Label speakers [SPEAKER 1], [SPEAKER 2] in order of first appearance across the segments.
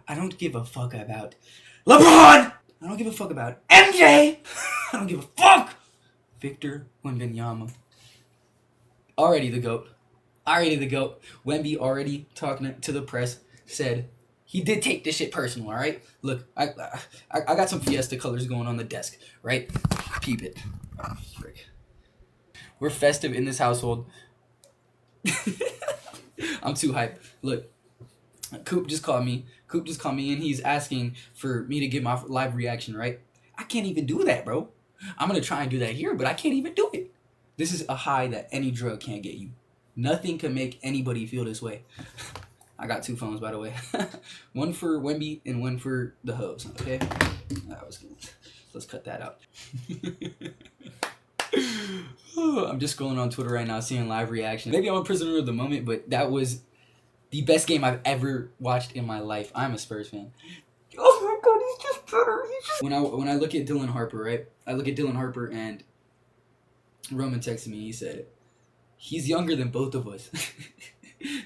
[SPEAKER 1] I don't give a fuck about LeBron. I don't give a fuck about MJ. I don't give a fuck. Victor Wembanyama. Already the GOAT. Already the GOAT. Wemby already talking to the press said he did take this shit personal, alright? Look, I got some Fiesta colors going on the desk, right? Peep it. Oh, frick. We're festive in this household. I'm too hyped. Look, Coop just called me. And he's asking for me to give my live reaction, right? I can't even do that, bro. I'm going to try and do that here, but I can't even do it. This is a high that any drug can't get you. Nothing can make anybody feel this way. I got 2 phones, by the way. One for Wemby and one for the hoes, okay? That was good. Let's cut that out. I'm just scrolling on Twitter right now, seeing live reaction. Maybe I'm a prisoner of the moment, but that was the best game I've ever watched in my life. I'm a Spurs fan. Oh my god, he's just better. When I look at Dylan Harper, right? I look at Dylan Harper and Roman texted me. He said, he's younger than both of us.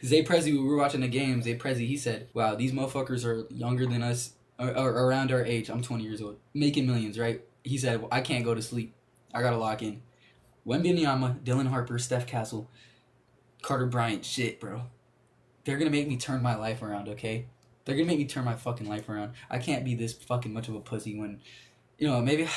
[SPEAKER 1] Zay Prezi, we were watching the game. Zay Prezi, he said, wow, these motherfuckers are younger than us, or around our age. I'm 20 years old. Making millions, right? He said, well, I can't go to sleep. I gotta lock in. Wembanyama, Dylan Harper, Steph Castle, Carter Bryant, shit, bro. They're gonna make me turn my life around, okay? They're gonna make me turn my fucking life around. I can't be this fucking much of a pussy when, you know, maybe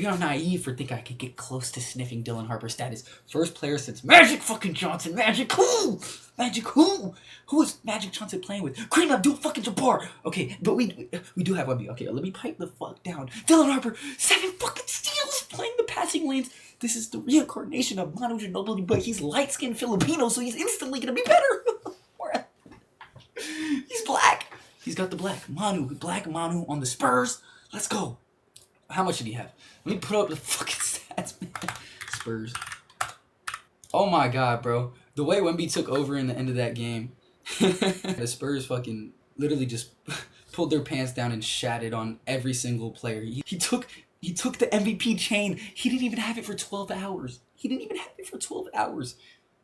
[SPEAKER 1] I'm naive for thinking I could get close to sniffing Dylan Harper's status. First player since Magic fucking Johnson. Magic who? Magic who? Who is Magic Johnson playing with? Kareem Abdul-Jabbar. Okay, but we do have Wemby. Okay, let me pipe the fuck down. Dylan Harper, 7 fucking steals playing the passing lanes. This is the reincarnation of Manu Ginobili, but he's light-skinned Filipino, so he's instantly gonna be better. He's black. He's got the black Manu on the Spurs. Let's go. How much did he have? Let me put up the fucking stats, man. Spurs. Oh my god, bro. The way Wemby took over in the end of that game, the Spurs fucking literally just pulled their pants down and shat it on every single player. He took the MVP chain. He didn't even have it for 12 hours.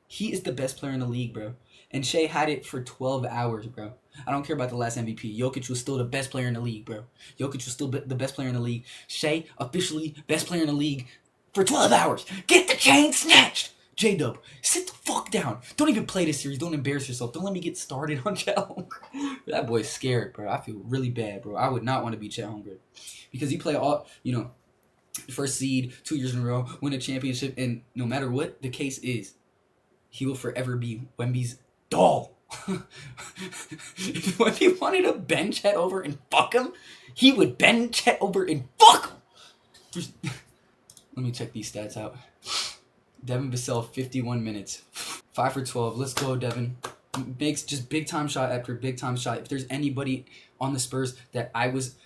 [SPEAKER 1] He is the best player in the league, bro. And Shea had it for 12 hours, bro. I don't care about the last MVP. Jokic was still the best player in the league, bro. Jokic was still the best player in the league. Shea, officially best player in the league for 12 hours. Get the chain snatched. J-Dub, sit the fuck down. Don't even play this series. Don't embarrass yourself. Don't let me get started on Chet Holmgren. That boy's scared, bro. I feel really bad, bro. I would not want to be Chet Holmgren. Because he played all, first seed, 2 years in a row, win a championship, and no matter what the case is, he will forever be Wemby's doll. If Wemby wanted to bend Chet over and fuck him, he would bend Chet over and fuck him. Let me check these stats out. Devin Vassell, 51 minutes. 5 for 12. Let's go, Devin. Makes just big time shot after big time shot. If there's anybody on the Spurs that I was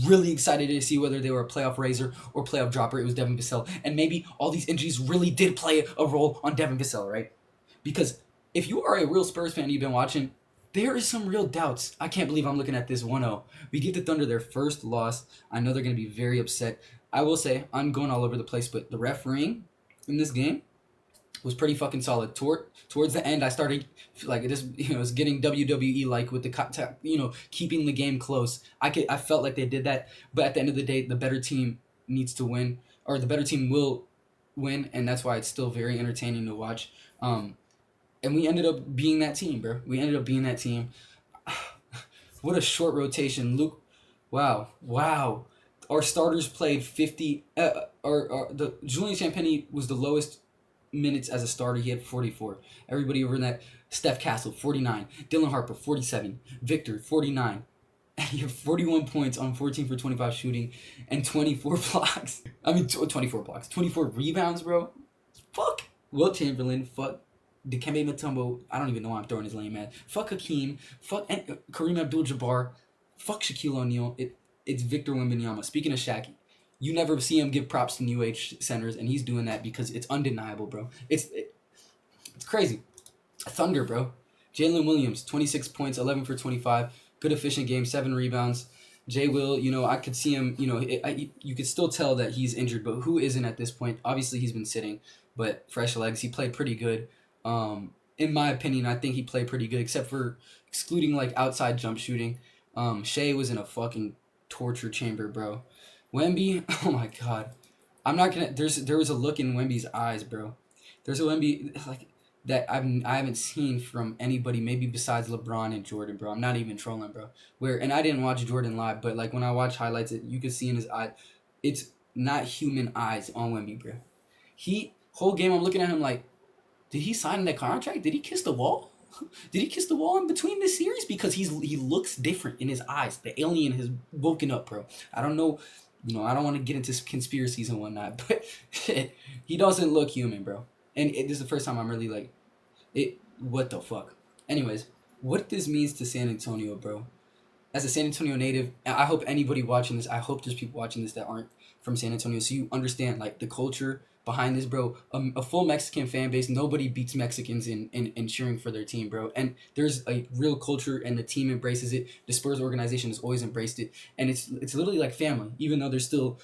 [SPEAKER 1] really excited to see whether they were a playoff raiser or playoff dropper, it was Devin Vassell. And maybe all these injuries really did play a role on Devin Vassell, right? Because if you are a real Spurs fan and you've been watching, there is some real doubts. I can't believe I'm looking at this 1-0. We give the Thunder their first loss. I know they're going to be very upset. I will say, I'm going all over the place, but the refereeing in this game was pretty fucking solid. Towards the end, I started, like, this, it was getting WWE-like with the, keeping the game close. I felt like they did that, but at the end of the day, the better team needs to win, or the better team will win, and that's why it's still very entertaining to watch. And we ended up being that team, bro. What a short rotation. Luke, wow. Our starters played 50. The Julian Champagny was the lowest minutes as a starter. He had 44. Everybody over in that. Steph Castle, 49. Dylan Harper, 47. Victor, 49. And he had 41 points on 14 for 25 shooting and 24 blocks. 24 blocks. 24 rebounds, bro. Fuck. Will Chamberlain, fuck. Dikembe Mutombo, I don't even know why I'm throwing his lame ass. Fuck Hakeem. Fuck Kareem Abdul-Jabbar. Fuck Shaquille O'Neal. It's Victor Wembanyama. Speaking of Shaq, you never see him give props to New Age centers, and he's doing that because it's undeniable, bro. It's crazy. Thunder, bro. Jalen Williams, 26 points, 11 for 25. Good efficient game, 7 rebounds. Jay Will, I could see him, you could still tell that he's injured, but who isn't at this point? Obviously, he's been sitting, but fresh legs. He played pretty good. And in my opinion, I think he played pretty good, except for excluding like outside jump shooting. Shea was in a fucking torture chamber, bro. Wemby, oh my god, I'm not gonna. There was a look in Wemby's eyes, bro. There's a Wemby like that I haven't seen from anybody, maybe besides LeBron and Jordan, bro. I'm not even trolling, bro. And I didn't watch Jordan live, but like when I watch highlights, you could see in his eye, it's not human eyes on Wemby, bro. He whole game, I'm looking at him like, did he sign that contract? Did he kiss the wall? Did he kiss the wall in between this series? Because he looks different in his eyes. The alien has woken up, bro. I don't know. I don't want to get into conspiracies and whatnot, but shit, he doesn't look human, bro. And this is the first time I'm really like, what the fuck? Anyways, what this means to San Antonio, bro. As a San Antonio native, I hope anybody watching this, I hope there's people watching this that aren't from San Antonio, so you understand like the culture behind this, bro. A full Mexican fan base, nobody beats Mexicans in cheering for their team, bro. And there's a real culture, and the team embraces it. The Spurs organization has always embraced it, and it's literally like family. Even though there's still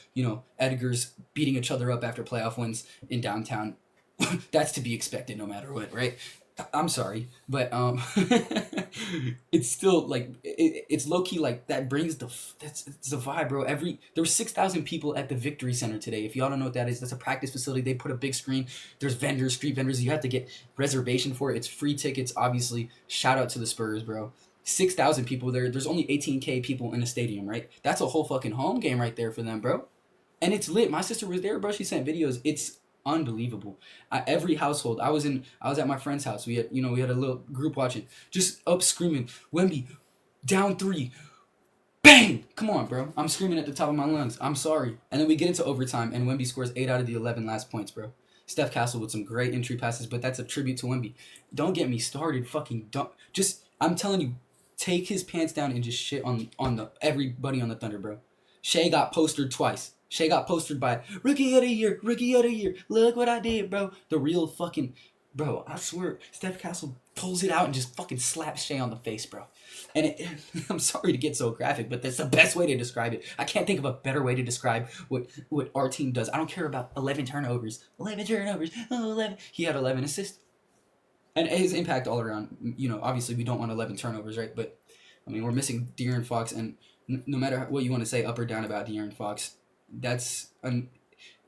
[SPEAKER 1] Edgars beating each other up after playoff wins in downtown, that's to be expected no matter what, right? I'm sorry, but it's still like it's low key like that brings it's the vibe, bro. There were 6,000 people at the Victory Center today. If y'all don't know what that is, that's a practice facility. They put a big screen. There's vendors, street vendors. You have to get reservation for it. It's free tickets, obviously. Shout out to the Spurs, bro. 6,000 people there. There's only 18K people in the stadium, right? That's a whole fucking home game right there for them, bro. And it's lit. My sister was there, bro. She sent videos. It's unbelievable. Every household. I was at my friend's house. We had a little group watching, just up screaming, Wemby, down 3, bang! Come on, bro. I'm screaming at the top of my lungs. I'm sorry. And then we get into overtime, and Wemby scores 8 out of the 11 last points, bro. Steph Castle with some great entry passes, but that's a tribute to Wemby. Don't get me started. Fucking don't. I'm telling you, take his pants down and just shit on everybody on the Thunder, bro. Shea got postered twice. Shea got postered by Rookie of the Year. Look what I did, bro. The real fucking... Bro, I swear, Steph Castle pulls it out and just fucking slaps Shea on the face, bro. And I'm sorry to get so graphic, but that's the best way to describe it. I can't think of a better way to describe what our team does. I don't care about 11 turnovers. 11 turnovers. Oh, 11. He had 11 assists. And his impact all around, obviously we don't want 11 turnovers, right? But, I mean, we're missing De'Aaron Fox, and no matter what you want to say up or down about De'Aaron Fox,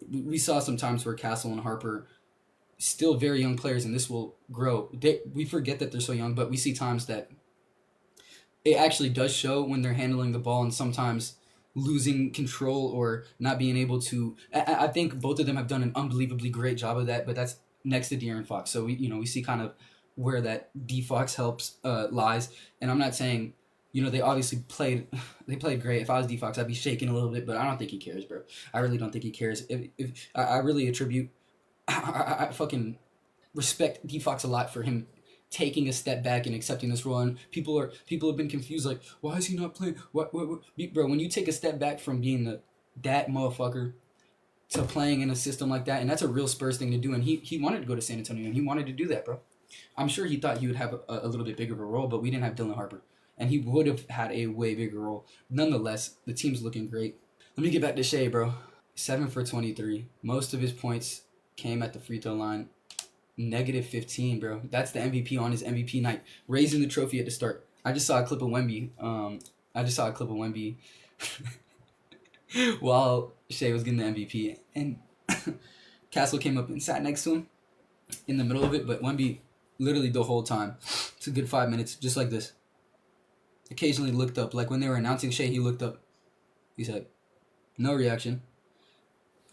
[SPEAKER 1] we saw some times where Castle and Harper, still very young players, and this will grow. We forget that they're so young, but we see times that it actually does show when they're handling the ball, and sometimes losing control or not being able to. I think both of them have done an unbelievably great job of that, but that's next to De'Aaron Fox. So we see kind of where that D Fox helps lies, and I'm not saying. They obviously played great. If I was D-Fox, I'd be shaking a little bit, but I don't think he cares, bro. I really don't think he cares. If I really attribute, I fucking respect D-Fox a lot for him taking a step back and accepting this role. And people have been confused, like, why is he not playing? What? Bro, when you take a step back from being that motherfucker to playing in a system like that, and that's a real Spurs thing to do, and he wanted to go to San Antonio, and he wanted to do that, bro. I'm sure he thought he would have a little bit bigger of a role, but we didn't have Dylan Harper. And he would have had a way bigger role. Nonetheless, the team's looking great. Let me get back to Shea, bro. 7 for 23. Most of his points came at the free throw line. -15, bro. That's the MVP on his MVP night. Raising the trophy at the start. I just saw a clip of Wemby. While Shea was getting the MVP. And Castle came up and sat next to him in the middle of it. But Wemby, literally the whole time. It's a good 5 minutes, just like this. Occasionally looked up. Like when they were announcing Shea, he looked up. He said, no reaction.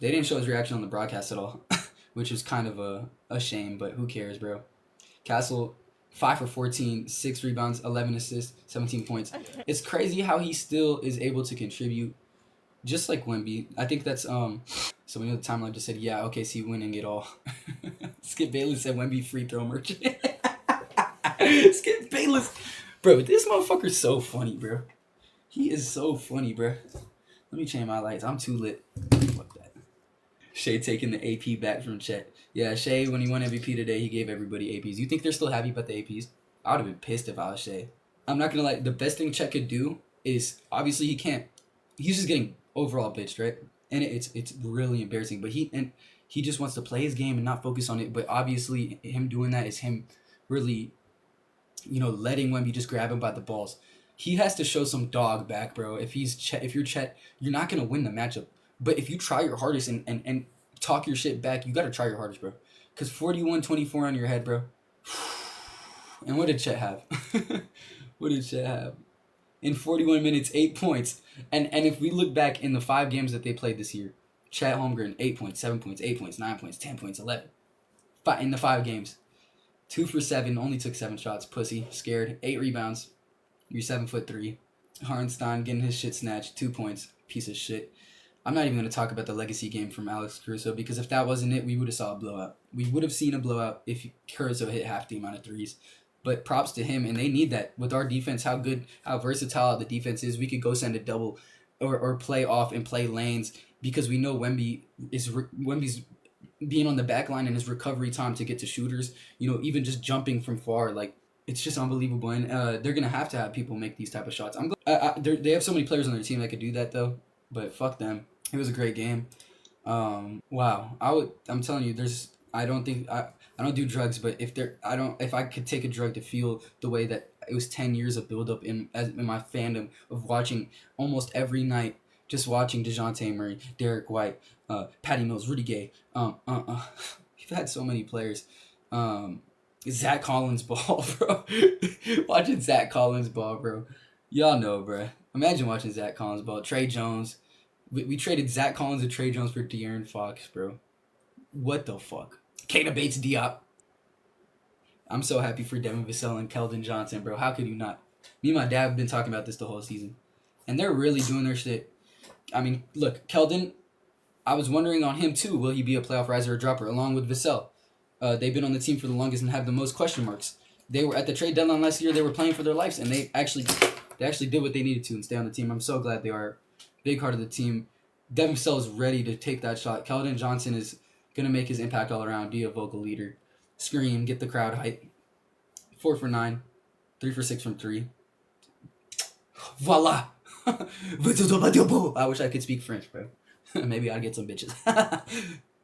[SPEAKER 1] They didn't show his reaction on the broadcast at all, which is kind of a shame, but who cares, bro? Castle, 5 for 14, 6 rebounds, 11 assists, 17 points. It's crazy how he still is able to contribute, just like Wemby. I think that's, so we know the timeline just said, yeah, OKC winning it all. Skip Bayless said Wemby free throw merchant. Skip Bayless. Bro, this motherfucker's so funny, bro. He is so funny, bro. Let me change my lights. I'm too lit. Fuck that. Shea taking the AP back from Chet. Yeah, Shea, when he won MVP today, he gave everybody APs. You think they're still happy about the APs? I would have been pissed if I was Shea. I'm not going to lie. The best thing Chet could do is, obviously, he's just getting overall bitched, right? And it's really embarrassing. But he just wants to play his game and not focus on it. But obviously, him doing that is him really, letting Wemby just grab him by the balls. He has to show some dog back, bro. If you're Chet, you're not gonna win the matchup. But if you try your hardest and talk your shit back, you gotta try your hardest, bro. Cause 41-24 on your head, bro. And what did Chet have? What did Chet have? In 41 minutes, 8 points. And if we look back in the 5 games that they played this year, Chet Holmgren, 8 points, 7 points, 8 points, 9 points, 10 points, 11. In the 5 games. 2 for 7, only took 7 shots. Pussy, scared. 8 rebounds. You're 7'3". Hartenstein getting his shit snatched. 2 points. Piece of shit. I'm not even going to talk about the legacy game from Alex Caruso because if that wasn't it, we would have saw a blowout. We would have seen a blowout if Caruso hit half the amount of threes. But props to him, and they need that with our defense. How versatile the defense is. We could go send a double, or play off and play lanes because we know Wemby's being on the back line and his recovery time to get to shooters. Even just jumping from far, like it's just unbelievable. And they're gonna have to have people make these type of shots. They have so many players on their team that could do that though. But fuck them. It was a great game. Wow. I'm telling you, I don't do drugs, but if I could take a drug to feel the way that it was 10 years of build up in my fandom of watching almost every night, just watching DeJounte Murray, Derek White, Patty Mills, Rudy Gay. We've had so many players. Zach Collins ball, bro. Watching Zach Collins ball, bro. Y'all know, bro. Imagine watching Zach Collins ball. Trey Jones. We traded Zach Collins and Trey Jones for De'Aaron Fox, bro. What the fuck? Keita Bates Diop. I'm so happy for Devin Vassell and Keldon Johnson, bro. How could you not? Me and my dad have been talking about this the whole season. And they're really doing their shit. I mean, look, Keldon, I was wondering on him too. Will he be a playoff riser or dropper along with Vassell? They've been on the team for the longest and have the most question marks. They were at the trade deadline last year. They were playing for their lives, and they actually did what they needed to and stay on the team. I'm so glad they are a big part of the team. Devin Vassell is ready to take that shot. Keldon Johnson is going to make his impact all around, be a vocal leader. Scream, get the crowd hype. 4 for 9. 3 for 6 from 3. Voila! I wish I could speak French, bro. Maybe I'd get some bitches.